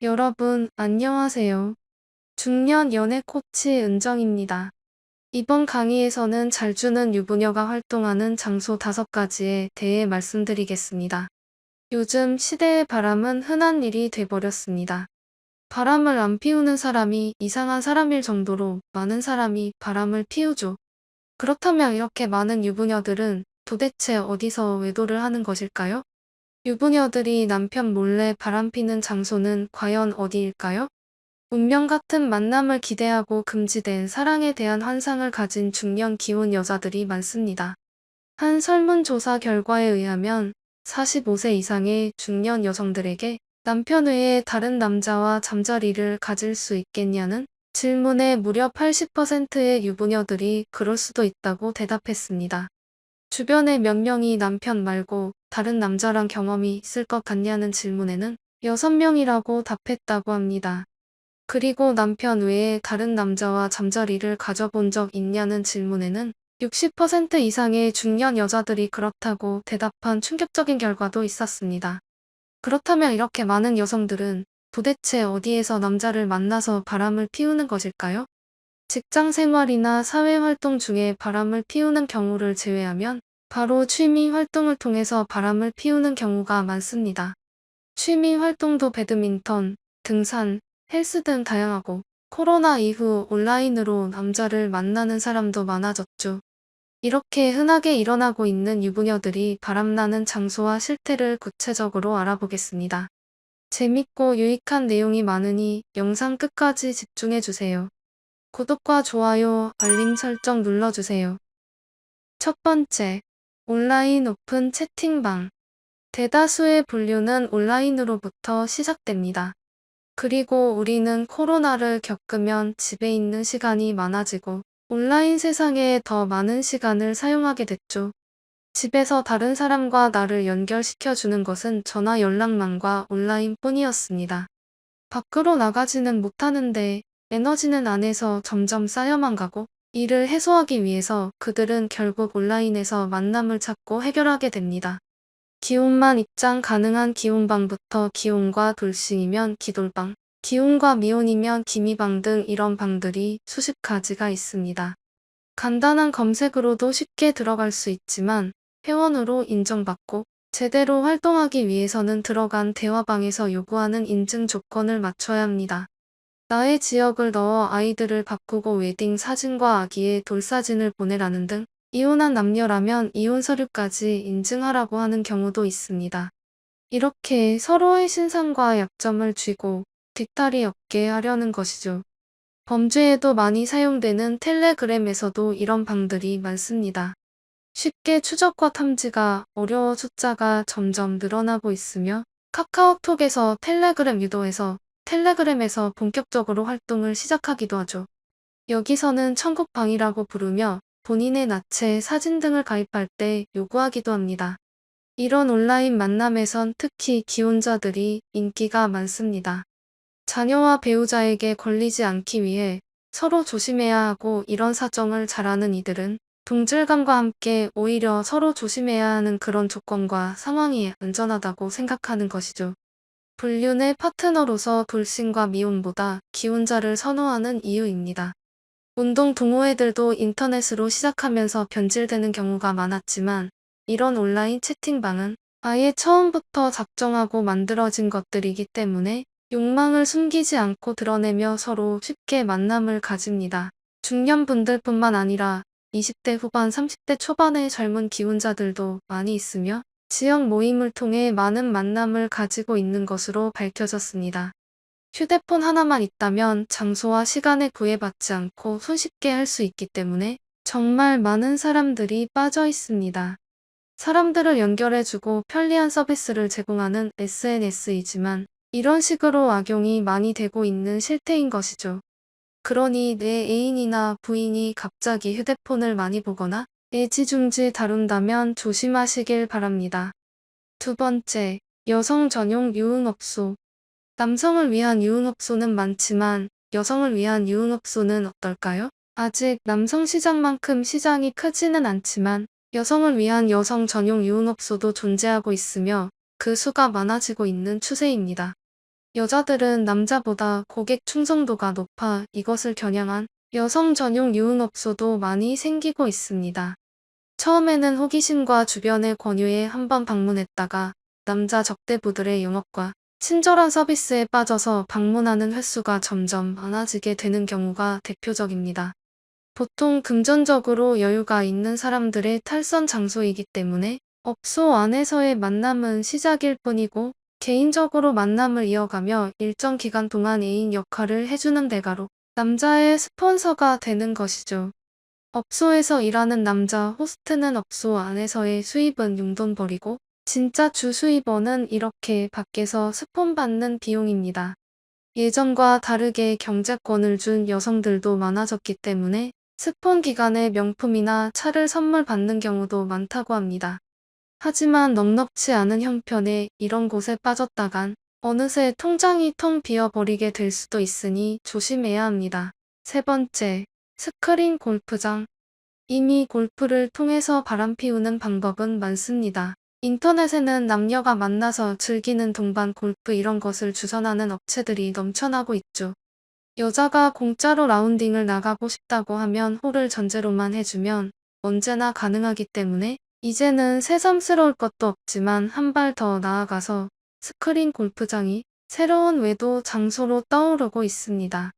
여러분, 안녕하세요. 중년 연애 코치 은정입니다. 이번 강의에서는 잘 주는 유부녀가 활동하는 장소 5가지에 대해 말씀드리겠습니다. 요즘 시대의 바람은 흔한 일이 돼버렸습니다. 바람을 안 피우는 사람이 이상한 사람일 정도로 많은 사람이 바람을 피우죠. 그렇다면 이렇게 많은 유부녀들은 도대체 어디서 외도를 하는 것일까요? 유부녀들이 남편 몰래 바람피는 장소는 과연 어디일까요? 운명 같은 만남을 기대하고 금지된 사랑에 대한 환상을 가진 중년 기혼 여자들이 많습니다. 한 설문조사 결과에 의하면 45세 이상의 중년 여성들에게 남편 외에 다른 남자와 잠자리를 가질 수 있겠냐는 질문에 무려 80%의 유부녀들이 그럴 수도 있다고 대답했습니다. 주변에 몇 명이 남편 말고 다른 남자랑 경험이 있을 것 같냐는 질문에는 6명이라고 답했다고 합니다. 그리고 남편 외에 다른 남자와 잠자리를 가져본 적 있냐는 질문에는 60% 이상의 중년 여자들이 그렇다고 대답한 충격적인 결과도 있었습니다. 그렇다면 이렇게 많은 여성들은 도대체 어디에서 남자를 만나서 바람을 피우는 것일까요? 직장 생활이나 사회 활동 중에 바람을 피우는 경우를 제외하면 바로 취미 활동을 통해서 바람을 피우는 경우가 많습니다. 취미 활동도 배드민턴, 등산, 헬스 등 다양하고 코로나 이후 온라인으로 남자를 만나는 사람도 많아졌죠. 이렇게 흔하게 일어나고 있는 유부녀들이 바람나는 장소와 실태를 구체적으로 알아보겠습니다. 재밌고 유익한 내용이 많으니 영상 끝까지 집중해주세요. 구독과 좋아요, 알림 설정 눌러주세요. 첫 번째, 온라인 오픈 채팅방. 대다수의 분류는 온라인으로부터 시작됩니다. 그리고 우리는 코로나를 겪으면 집에 있는 시간이 많아지고 온라인 세상에 더 많은 시간을 사용하게 됐죠. 집에서 다른 사람과 나를 연결시켜주는 것은 전화 연락망과 온라인뿐이었습니다. 밖으로 나가지는 못하는데 에너지는 안에서 점점 쌓여만 가고 이를 해소하기 위해서 그들은 결국 온라인에서 만남을 찾고 해결하게 됩니다. 기혼만 입장 가능한 기혼방부터 기혼과 돌싱이면 기돌방, 기혼과 미혼이면 기미방 등 이런 방들이 수십 가지가 있습니다. 간단한 검색으로도 쉽게 들어갈 수 있지만 회원으로 인정받고 제대로 활동하기 위해서는 들어간 대화방에서 요구하는 인증 조건을 맞춰야 합니다. 나의 지역을 넣어 아이들을 바꾸고 웨딩 사진과 아기의 돌사진을 보내라는 등 이혼한 남녀라면 이혼 서류까지 인증하라고 하는 경우도 있습니다. 이렇게 서로의 신상과 약점을 쥐고 뒷다리 없게 하려는 것이죠. 범죄에도 많이 사용되는 텔레그램에서도 이런 방들이 많습니다. 쉽게 추적과 탐지가 어려워 숫자가 점점 늘어나고 있으며 카카오톡에서 텔레그램 유도해서 텔레그램에서 본격적으로 활동을 시작하기도 하죠. 여기서는 천국방이라고 부르며 본인의 나체, 사진 등을 가입할 때 요구하기도 합니다. 이런 온라인 만남에선 특히 기혼자들이 인기가 많습니다. 자녀와 배우자에게 걸리지 않기 위해 서로 조심해야 하고 이런 사정을 잘 아는 이들은 동질감과 함께 오히려 서로 조심해야 하는 그런 조건과 상황이 안전하다고 생각하는 것이죠. 불륜의 파트너로서 돌싱과 미혼보다 기혼자를 선호하는 이유입니다. 운동 동호회들도 인터넷으로 시작하면서 변질되는 경우가 많았지만 이런 온라인 채팅방은 아예 처음부터 작정하고 만들어진 것들이기 때문에 욕망을 숨기지 않고 드러내며 서로 쉽게 만남을 가집니다. 중년분들뿐만 아니라 20대 후반, 30대 초반의 젊은 기혼자들도 많이 있으며 지역 모임을 통해 많은 만남을 가지고 있는 것으로 밝혀졌습니다. 휴대폰 하나만 있다면 장소와 시간에 구애받지 않고 손쉽게 할 수 있기 때문에 정말 많은 사람들이 빠져 있습니다. 사람들을 연결해주고 편리한 서비스를 제공하는 SNS이지만 이런 식으로 악용이 많이 되고 있는 실태인 것이죠. 그러니 내 애인이나 부인이 갑자기 휴대폰을 많이 보거나 애지중지 다룬다면 조심하시길 바랍니다. 두 번째, 여성 전용 유흥업소. 남성을 위한 유흥업소는 많지만 여성을 위한 유흥업소는 어떨까요? 아직 남성 시장만큼 시장이 크지는 않지만 여성을 위한 여성 전용 유흥업소도 존재하고 있으며 그 수가 많아지고 있는 추세입니다. 여자들은 남자보다 고객 충성도가 높아 이것을 겨냥한 여성 전용 유흥업소도 많이 생기고 있습니다. 처음에는 호기심과 주변의 권유에 한번 방문했다가 남자 적대부들의 영업과 친절한 서비스에 빠져서 방문하는 횟수가 점점 많아지게 되는 경우가 대표적입니다. 보통 금전적으로 여유가 있는 사람들의 탈선 장소이기 때문에 업소 안에서의 만남은 시작일 뿐이고 개인적으로 만남을 이어가며 일정 기간 동안 애인 역할을 해주는 대가로 남자의 스폰서가 되는 것이죠. 업소에서 일하는 남자 호스트는 업소 안에서의 수입은 용돈벌이고 진짜 주수입원은 이렇게 밖에서 스폰 받는 비용입니다. 예전과 다르게 경제권을 준 여성들도 많아졌기 때문에 스폰 기간에 명품이나 차를 선물 받는 경우도 많다고 합니다. 하지만 넉넉지 않은 형편에 이런 곳에 빠졌다간 어느새 통장이 텅 비어버리게 될 수도 있으니 조심해야 합니다. 세 번째, 스크린 골프장. 이미 골프를 통해서 바람피우는 방법은 많습니다. 인터넷에는 남녀가 만나서 즐기는 동반 골프 이런 것을 주선하는 업체들이 넘쳐나고 있죠. 여자가 공짜로 라운딩을 나가고 싶다고 하면 홀을 전제로만 해주면 언제나 가능하기 때문에 이제는 새삼스러울 것도 없지만 한 발 더 나아가서 스크린 골프장이 새로운 외도 장소로 떠오르고 있습니다.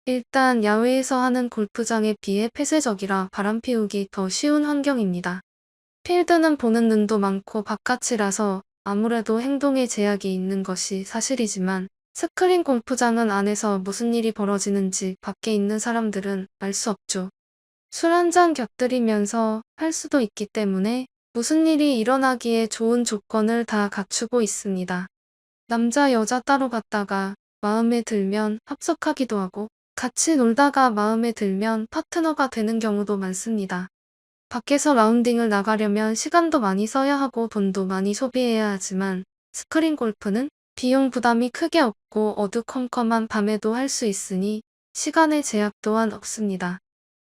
일단 야외에서 하는 골프장에 비해 폐쇄적이라 바람피우기 더 쉬운 환경입니다. 필드는 보는 눈도 많고 바깥이라서 아무래도 행동에 제약이 있는 것이 사실이지만 스크린 골프장은 안에서 무슨 일이 벌어지는지 밖에 있는 사람들은 알 수 없죠. 술 한 잔 곁들이면서 할 수도 있기 때문에 무슨 일이 일어나기에 좋은 조건을 다 갖추고 있습니다. 남자 여자 따로 갔다가 마음에 들면 합석하기도 하고 같이 놀다가 마음에 들면 파트너가 되는 경우도 많습니다. 밖에서 라운딩을 나가려면 시간도 많이 써야 하고 돈도 많이 소비해야 하지만 스크린 골프는 비용 부담이 크게 없고 어두컴컴한 밤에도 할 수 있으니 시간의 제약 또한 없습니다.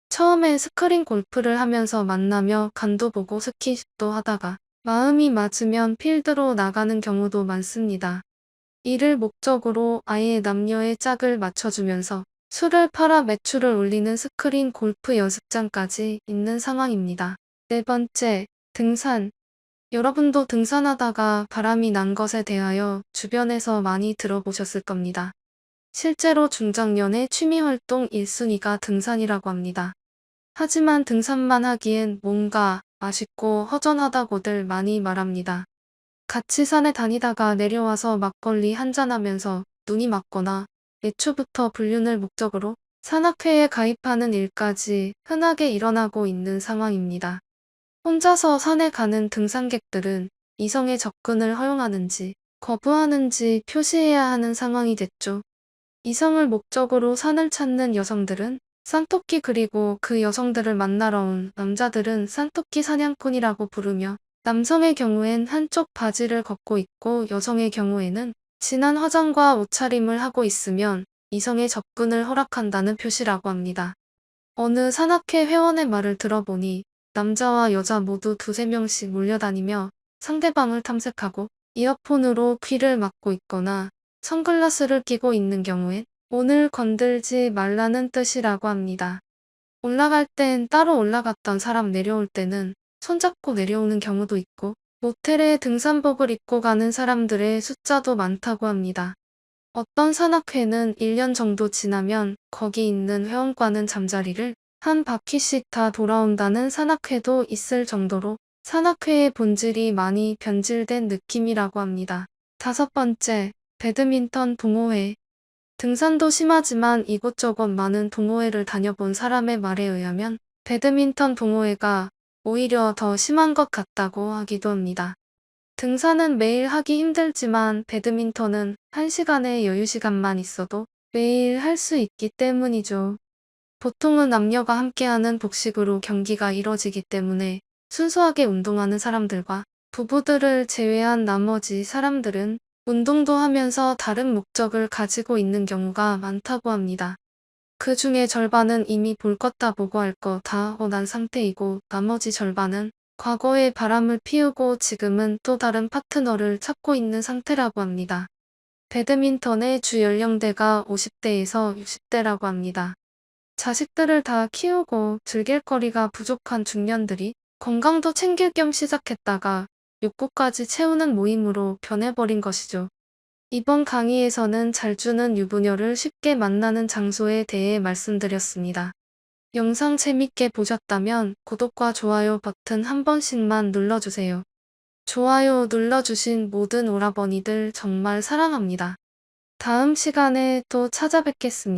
처음에 스크린 골프를 하면서 만나며 간도 보고 스킨십도 하다가 마음이 맞으면 필드로 나가는 경우도 많습니다. 이를 목적으로 아예 남녀의 짝을 맞춰주면서 술을 팔아 매출을 올리는 스크린 골프 연습장까지 있는 상황입니다. 네 번째, 등산. 여러분도 등산하다가 바람이 난 것에 대하여 주변에서 많이 들어보셨을 겁니다. 실제로 중장년의 취미활동 1순위가 등산이라고 합니다. 하지만 등산만 하기엔 뭔가 아쉽고 허전하다고들 많이 말합니다. 같이 산에 다니다가 내려와서 막걸리 한잔하면서 눈이 맞거나 애초부터 불륜을 목적으로 산악회에 가입하는 일까지 흔하게 일어나고 있는 상황입니다. 혼자서 산에 가는 등산객들은 이성의 접근을 허용하는지 거부하는지 표시해야 하는 상황이 됐죠. 이성을 목적으로 산을 찾는 여성들은 산토끼 그리고 그 여성들을 만나러 온 남자들은 산토끼 사냥꾼이라고 부르며 남성의 경우엔 한쪽 바지를 걷고 있고 여성의 경우에는 진한 화장과 옷차림을 하고 있으면 이성의 접근을 허락한다는 표시라고 합니다. 어느 산악회 회원의 말을 들어보니 남자와 여자 모두 두세 명씩 몰려다니며 상대방을 탐색하고 이어폰으로 귀를 막고 있거나 선글라스를 끼고 있는 경우엔 오늘 건들지 말라는 뜻이라고 합니다. 올라갈 땐 따로 올라갔던 사람 내려올 때는 손잡고 내려오는 경우도 있고 모텔에 등산복을 입고 가는 사람들의 숫자도 많다고 합니다. 어떤 산악회는 1년 정도 지나면 거기 있는 회원과는 잠자리를 한 바퀴씩 다 돌아온다는 산악회도 있을 정도로 산악회의 본질이 많이 변질된 느낌이라고 합니다. 다섯 번째, 배드민턴 동호회. 등산도 심하지만 이곳저곳 많은 동호회를 다녀본 사람의 말에 의하면 배드민턴 동호회가 오히려 더 심한 것 같다고 하기도 합니다. 등산은 매일 하기 힘들지만 배드민턴은 1시간의 여유 시간만 있어도 매일 할 수 있기 때문이죠. 보통은 남녀가 함께하는 복식으로 경기가 이뤄지기 때문에 순수하게 운동하는 사람들과 부부들을 제외한 나머지 사람들은 운동도 하면서 다른 목적을 가지고 있는 경우가 많다고 합니다. 그 중에 절반은 이미 볼 것 다 보고 할 거 다 하고 난 상태이고 나머지 절반은 과거에 바람을 피우고 지금은 또 다른 파트너를 찾고 있는 상태라고 합니다. 배드민턴의 주 연령대가 50대에서 60대라고 합니다. 자식들을 다 키우고 즐길 거리가 부족한 중년들이 건강도 챙길 겸 시작했다가 욕구까지 채우는 모임으로 변해버린 것이죠. 이번 강의에서는 잘 주는 유부녀를 쉽게 만나는 장소에 대해 말씀드렸습니다. 영상 재밌게 보셨다면 구독과 좋아요 버튼 한 번씩만 눌러주세요. 좋아요 눌러주신 모든 오라버니들 정말 사랑합니다. 다음 시간에 또 찾아뵙겠습니다.